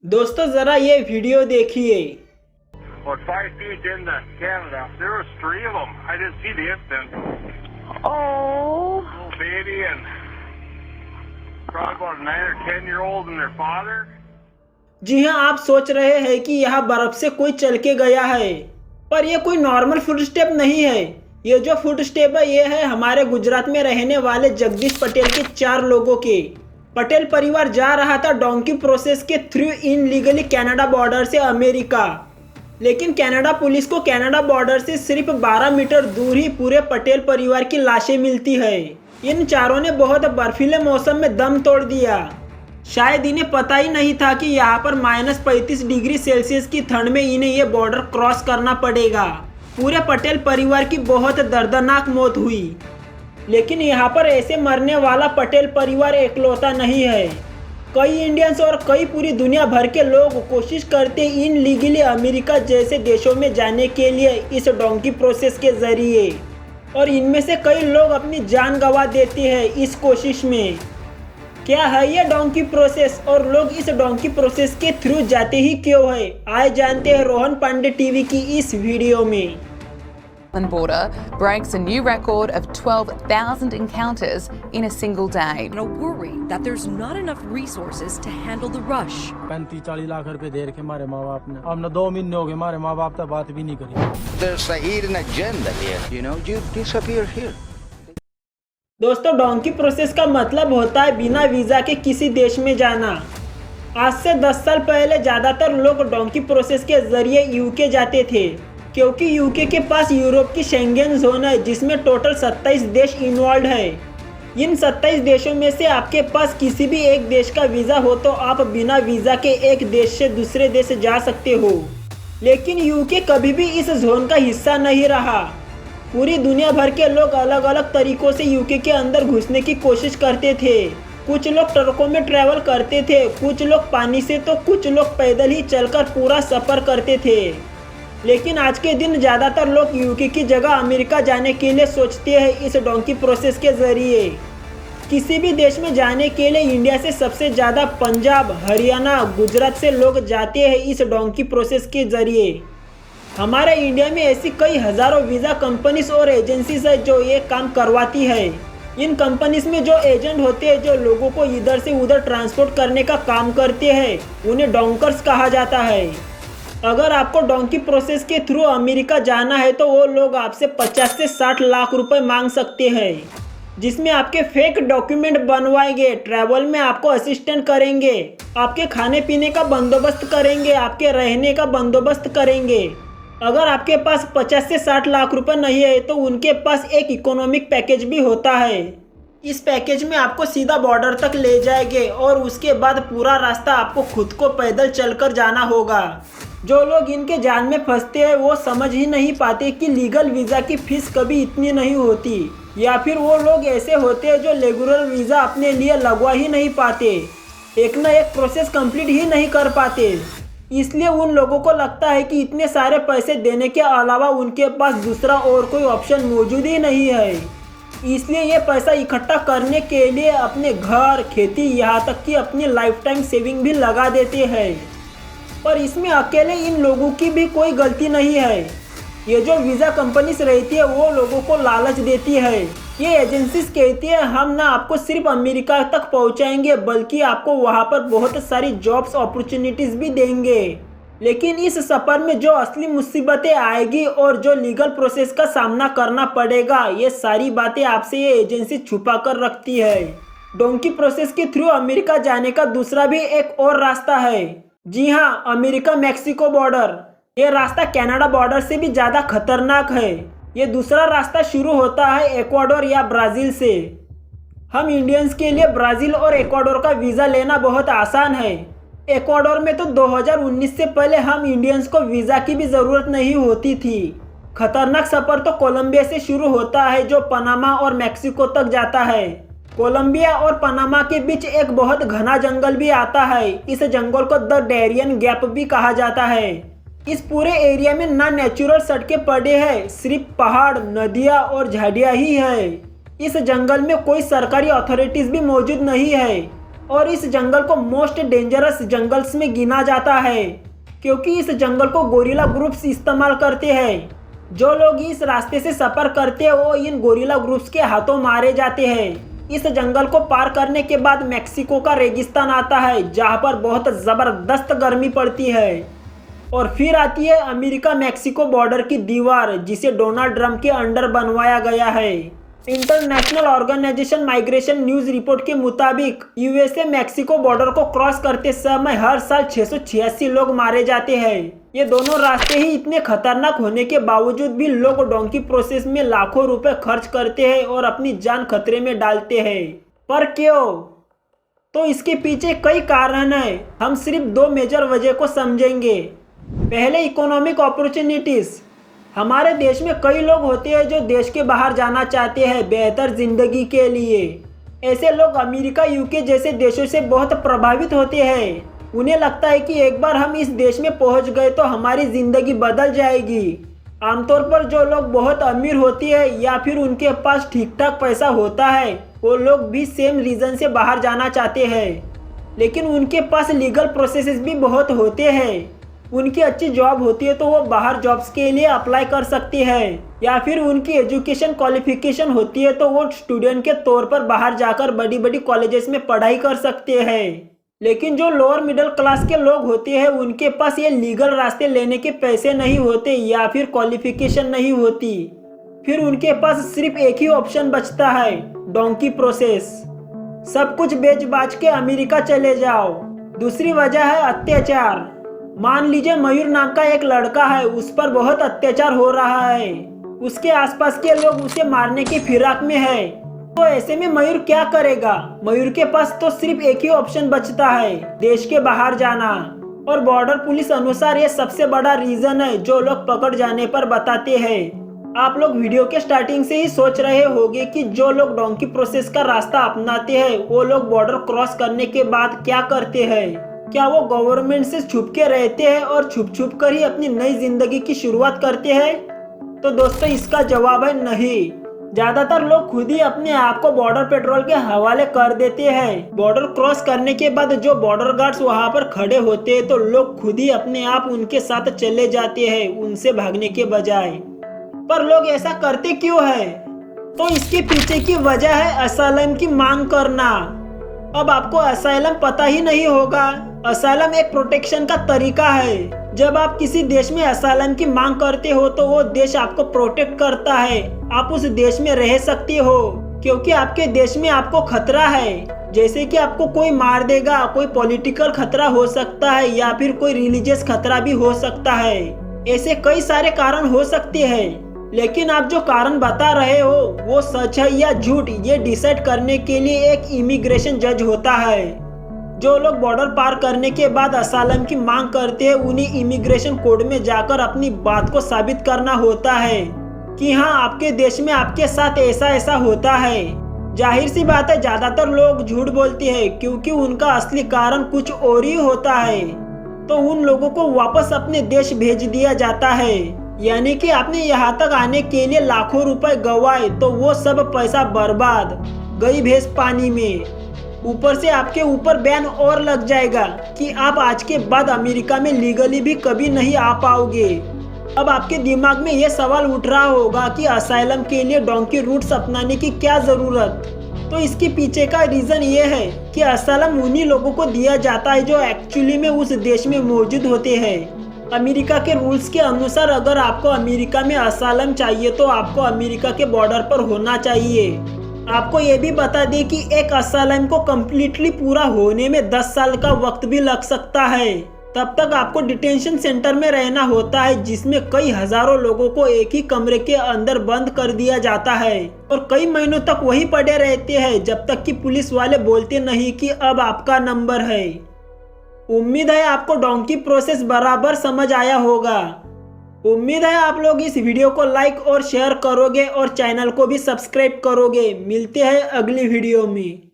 दोस्तों जरा ये वीडियो देखिए। About 5 feet into Canada. There was 3 of them. I didn't see the incident. Oh. Little baby and probably about a 9 or 10-year-old and their father. जी हाँ, आप सोच रहे हैं कि यहाँ बर्फ से कोई चल के गया है, पर यह कोई नॉर्मल फुट स्टेप नहीं है। ये जो फुट स्टेप है ये है हमारे गुजरात में रहने वाले जगदीश पटेल के 4 लोगों के। पटेल परिवार जा रहा था डोंकी प्रोसेस के थ्रू इनलीगली कनाडा बॉर्डर से अमेरिका, लेकिन कनाडा पुलिस को कनाडा बॉर्डर से सिर्फ 12 मीटर दूर ही पूरे पटेल परिवार की लाशें मिलती है। इन चारों ने बहुत बर्फीले मौसम में दम तोड़ दिया। शायद इन्हें पता ही नहीं था कि यहाँ पर -35 डिग्री सेल्सियस की ठंड में इन्हें ये बॉर्डर क्रॉस करना पड़ेगा। पूरे पटेल परिवार की बहुत दर्दनाक मौत हुई, लेकिन यहाँ पर ऐसे मरने वाला पटेल परिवार इकलौता नहीं है। कई इंडियंस और कई पूरी दुनिया भर के लोग कोशिश करते इन लीगली अमेरिका जैसे देशों में जाने के लिए इस डोंकी प्रोसेस के जरिए, और इनमें से कई लोग अपनी जान गंवा देते हैं इस कोशिश में। क्या है ये डोंकी प्रोसेस और लोग इस डोंकी प्रोसेस के थ्रू जाते ही क्यों है, आए जानते हैं रोहन पांडे टीवी की इस वीडियो में। Border breaks a new record of 12,000 encounters in a single day. And a worry that there's not enough resources to handle the rush. 35-40 lakh रुपए दे रखे हमारे माँ बाप ने। अब न 2 महीने हो गए हमारे माँ बाप तक बात भी नहीं करी। There's a hidden agenda here. You know, you disappear here. दोस्तों, डोंकी प्रोसेस का मतलब होता है बिना वीज़ा के किसी देश में जाना। आज से 10 साल पहले ज़्यादातर लोग डोंकी प्रोसेस के जरिए यूके जाते थे, क्योंकि यूके के पास यूरोप की शेंगेन जोन है जिसमें टोटल 27 देश इन्वॉल्व है। इन 27 देशों में से आपके पास किसी भी एक देश का वीज़ा हो तो आप बिना वीज़ा के एक देश से दूसरे देश जा सकते हो, लेकिन यूके कभी भी इस जोन का हिस्सा नहीं रहा। पूरी दुनिया भर के लोग अलग अलग तरीकों से यूके के अंदर घुसने की कोशिश करते थे। कुछ लोग ट्रकों में ट्रैवल करते थे, कुछ लोग पानी से तो कुछ लोग पैदल ही चलकर पूरा सफ़र करते थे। लेकिन आज के दिन ज़्यादातर लोग यूके की जगह अमेरिका जाने के लिए सोचते हैं इस डोंकी प्रोसेस के ज़रिए। किसी भी देश में जाने के लिए इंडिया से सबसे ज़्यादा पंजाब, हरियाणा, गुजरात से लोग जाते हैं इस डोंकी प्रोसेस के ज़रिए। हमारे इंडिया में ऐसी कई हज़ारों वीज़ा कंपनीज और एजेंसीज है जो ये काम करवाती है। इन कंपनीज में जो एजेंट होते हैं जो लोगों को इधर से उधर ट्रांसपोर्ट करने का काम करते हैं, उन्हें डोंकर्स कहा जाता है। अगर आपको डोंकी प्रोसेस के थ्रू अमेरिका जाना है तो वो लोग आपसे 50 से 60 लाख रुपए मांग सकते हैं, जिसमें आपके फेक डॉक्यूमेंट बनवाएंगे, ट्रैवल में आपको असिस्टेंट करेंगे, आपके खाने पीने का बंदोबस्त करेंगे, आपके रहने का बंदोबस्त करेंगे। अगर आपके पास 50 से 60 लाख रुपए नहीं है तो उनके पास एक इकोनॉमिक पैकेज भी होता है। इस पैकेज में आपको सीधा बॉर्डर तक ले जाएंगे और उसके बाद पूरा रास्ता आपको खुद को पैदल चलकर जाना होगा। जो लोग इनके जाल में फंसते हैं वो समझ ही नहीं पाते कि लीगल वीज़ा की फीस कभी इतनी नहीं होती, या फिर वो लोग ऐसे होते हैं जो रेगुलर वीज़ा अपने लिए लगवा ही नहीं पाते, एक ना एक प्रोसेस कंप्लीट ही नहीं कर पाते। इसलिए उन लोगों को लगता है कि इतने सारे पैसे देने के अलावा उनके पास दूसरा और कोई ऑप्शन मौजूद ही नहीं है। इसलिए ये पैसा इकट्ठा करने के लिए अपने घर, खेती, यहाँ तक कि अपनी लाइफ टाइम सेविंग भी लगा देते हैं। पर इसमें अकेले इन लोगों की भी कोई गलती नहीं है। ये जो वीज़ा कंपनीज रहती है वो लोगों को लालच देती है। ये एजेंसीज कहती है हम ना आपको सिर्फ अमेरिका तक पहुंचाएंगे बल्कि आपको वहां पर बहुत सारी जॉब्स अपॉर्चुनिटीज़ भी देंगे। लेकिन इस सफ़र में जो असली मुसीबतें आएगी और जो लीगल प्रोसेस का सामना करना पड़ेगा, ये सारी बातें आपसे ये एजेंसी छुपा कर रखती है। डोंकी प्रोसेस के थ्रू अमेरिका जाने का दूसरा भी एक और रास्ता है। जी हाँ, अमेरिका मैक्सिको बॉर्डर। ये रास्ता कनाडा बॉर्डर से भी ज़्यादा खतरनाक है। ये दूसरा रास्ता शुरू होता है इक्वाडोर या ब्राज़ील से। हम इंडियंस के लिए ब्राज़ील और इक्वाडोर का वीज़ा लेना बहुत आसान है। इक्वाडोर में तो 2019 से पहले हम इंडियंस को वीज़ा की भी ज़रूरत नहीं होती थी। खतरनाक सफ़र तो कोलंबिया से शुरू होता है जो पनामा और मैक्सिको तक जाता है। कोलंबिया और पनामा के बीच एक बहुत घना जंगल भी आता है। इस जंगल को द डेरियन गैप भी कहा जाता है। इस पूरे एरिया में ना नेचुरल सड़कें पड़े हैं, सिर्फ पहाड़, नदियाँ और झाड़ियाँ ही है। इस जंगल में कोई सरकारी अथॉरिटीज़ भी मौजूद नहीं है। और इस जंगल को मोस्ट डेंजरस जंगल्स में गिना जाता है, क्योंकि इस जंगल को गोरिल्ला ग्रुप्स इस्तेमाल करते हैं। जो लोग इस रास्ते से सफ़र करते हैं वो इन गोरिल्ला ग्रुप्स के हाथों मारे जाते हैं। इस जंगल को पार करने के बाद मेक्सिको का रेगिस्तान आता है, जहाँ पर बहुत ज़बरदस्त गर्मी पड़ती है। और फिर आती है अमेरिका मेक्सिको बॉर्डर की दीवार, जिसे डोनाल्ड ट्रंप के अंडर बनवाया गया है। International organization migration news report के मुताबिक यूएसए मेक्सिको बॉर्डर को क्रॉस करते समय हर साल 686 लोग मारे जाते हैं। ये दोनों रास्ते ही इतने खतरनाक होने के बावजूद भी लोग डोंकी प्रोसेस में लाखों रुपए खर्च करते हैं और अपनी जान खतरे में डालते हैं। पर क्यों? तो इसके पीछे कई कारण हैं। हम सिर्फ 2 मेजर वजह को समझेंगे। पहले, इकोनॉमिक अपॉर्चुनिटीज़। हमारे देश में कई लोग होते हैं जो देश के बाहर जाना चाहते हैं बेहतर जिंदगी के लिए। ऐसे लोग अमेरिका, यूके जैसे देशों से बहुत प्रभावित होते हैं। उन्हें लगता है कि एक बार हम इस देश में पहुंच गए तो हमारी ज़िंदगी बदल जाएगी। आमतौर पर जो लोग बहुत अमीर होते हैं या फिर उनके पास ठीक ठाक पैसा होता है, वो लोग भी सेम रीज़न से बाहर जाना चाहते हैं। लेकिन उनके पास लीगल प्रोसेसेस भी बहुत होते हैं। उनकी अच्छी जॉब होती है तो वो बाहर जॉब्स के लिए अप्लाई कर सकती है, या फिर उनकी एजुकेशन क्वालिफिकेशन होती है तो वो स्टूडेंट के तौर पर बाहर जाकर बड़ी बड़ी कॉलेजेस में पढ़ाई कर सकते हैं। लेकिन जो लोअर मिडिल क्लास के लोग होते हैं उनके पास ये लीगल रास्ते लेने के पैसे नहीं होते या फिर क्वालिफिकेशन नहीं होती। फिर उनके पास सिर्फ एक ही ऑप्शन बचता है, डोंकी प्रोसेस। सब कुछ बेच बाच के अमेरिका चले जाओ। दूसरी वजह है अत्याचार। मान लीजिए मयूर नाम का एक लड़का है, उस पर बहुत अत्याचार हो रहा है। उसके आसपास के लोग उसे मारने की फिराक में है। तो ऐसे में मयूर क्या करेगा? मयूर के पास तो सिर्फ एक ही ऑप्शन बचता है, देश के बाहर जाना। और बॉर्डर पुलिस अनुसार ये सबसे बड़ा रीजन है जो लोग पकड़ जाने पर बताते हैं। आप लोग वीडियो के स्टार्टिंग से ही सोच रहे होंगे कि जो लोग डोंकी प्रोसेस का रास्ता अपनाते हैं वो लोग बॉर्डर क्रॉस करने के बाद क्या करते हैं। क्या वो गवर्नमेंट से छुप के रहते हैं और छुप छुप कर ही अपनी नई जिंदगी की शुरुआत करते हैं? तो दोस्तों, इसका जवाब है नहीं। ज्यादातर लोग खुद ही अपने आप को बॉर्डर पेट्रोल के हवाले कर देते हैं। बॉर्डर क्रॉस करने के बाद जो बॉर्डर गार्ड्स वहां पर खड़े होते हैं तो लोग खुद ही अपने आप उनके साथ चले जाते हैं, उनसे भागने के बजाय। पर लोग ऐसा करते क्यों है? तो इसके पीछे की वजह है असाइलम की मांग करना। अब आपको असाइलम पता ही नहीं होगा। असाइलम एक प्रोटेक्शन का तरीका है। जब आप किसी देश में असाइलम की मांग करते हो तो वो देश आपको प्रोटेक्ट करता है। आप उस देश में रह सकते हो क्योंकि आपके देश में आपको खतरा है, जैसे कि आपको कोई मार देगा, कोई पॉलिटिकल खतरा हो सकता है या फिर कोई रिलीजियस खतरा भी हो सकता है। ऐसे कई सारे कारण हो सकते हैं। लेकिन आप जो कारण बता रहे हो वो सच है या झूठ, ये डिसाइड करने के लिए एक इमिग्रेशन जज होता है। जो लोग बॉर्डर पार करने के बाद असाइलम की मांग करते हैं उन्हें इमिग्रेशन कोर्ट में जाकर अपनी बात को साबित करना होता है कि हाँ, आपके देश में आपके साथ ऐसा ऐसा होता है। जाहिर सी बात है, ज्यादातर लोग झूठ बोलते हैं क्योंकि उनका असली कारण कुछ और ही होता है। तो उन लोगों को वापस अपने देश भेज दिया जाता है। यानी कि आपने यहाँ तक आने के लिए लाखों रुपए गंवाए तो वो सब पैसा बर्बाद, गई भैंस पानी में। ऊपर से आपके ऊपर बैन और लग जाएगा कि आप आज के बाद अमेरिका में लीगली भी कभी नहीं आ पाओगे। अब आपके दिमाग में ये सवाल उठ रहा होगा कि असाइलम के लिए डोंकी रूट्स अपनाने की क्या ज़रूरत। तो इसके पीछे का रीज़न ये है कि असाइलम उन्हीं लोगों को दिया जाता है जो एक्चुअली में उस देश में मौजूद होते हैं। अमेरिका के रूल्स के अनुसार अगर आपको अमेरिका में असाइलम चाहिए तो आपको अमेरिका के बॉर्डर पर होना चाहिए। आपको ये भी बता दें कि एक असाइलम को कम्प्लीटली पूरा होने में 10 साल का वक्त भी लग सकता है। तब तक आपको डिटेंशन सेंटर में रहना होता है जिसमें कई हजारों लोगों को एक ही कमरे के अंदर बंद कर दिया जाता है और कई महीनों तक वही पड़े रहते हैं जब तक कि पुलिस वाले बोलते नहीं कि अब आपका नंबर है। उम्मीद है आपको डोंकी प्रोसेस बराबर समझ आया होगा। उम्मीद है आप लोग इस वीडियो को लाइक और शेयर करोगे और चैनल को भी सब्सक्राइब करोगे। मिलते हैं अगली वीडियो में।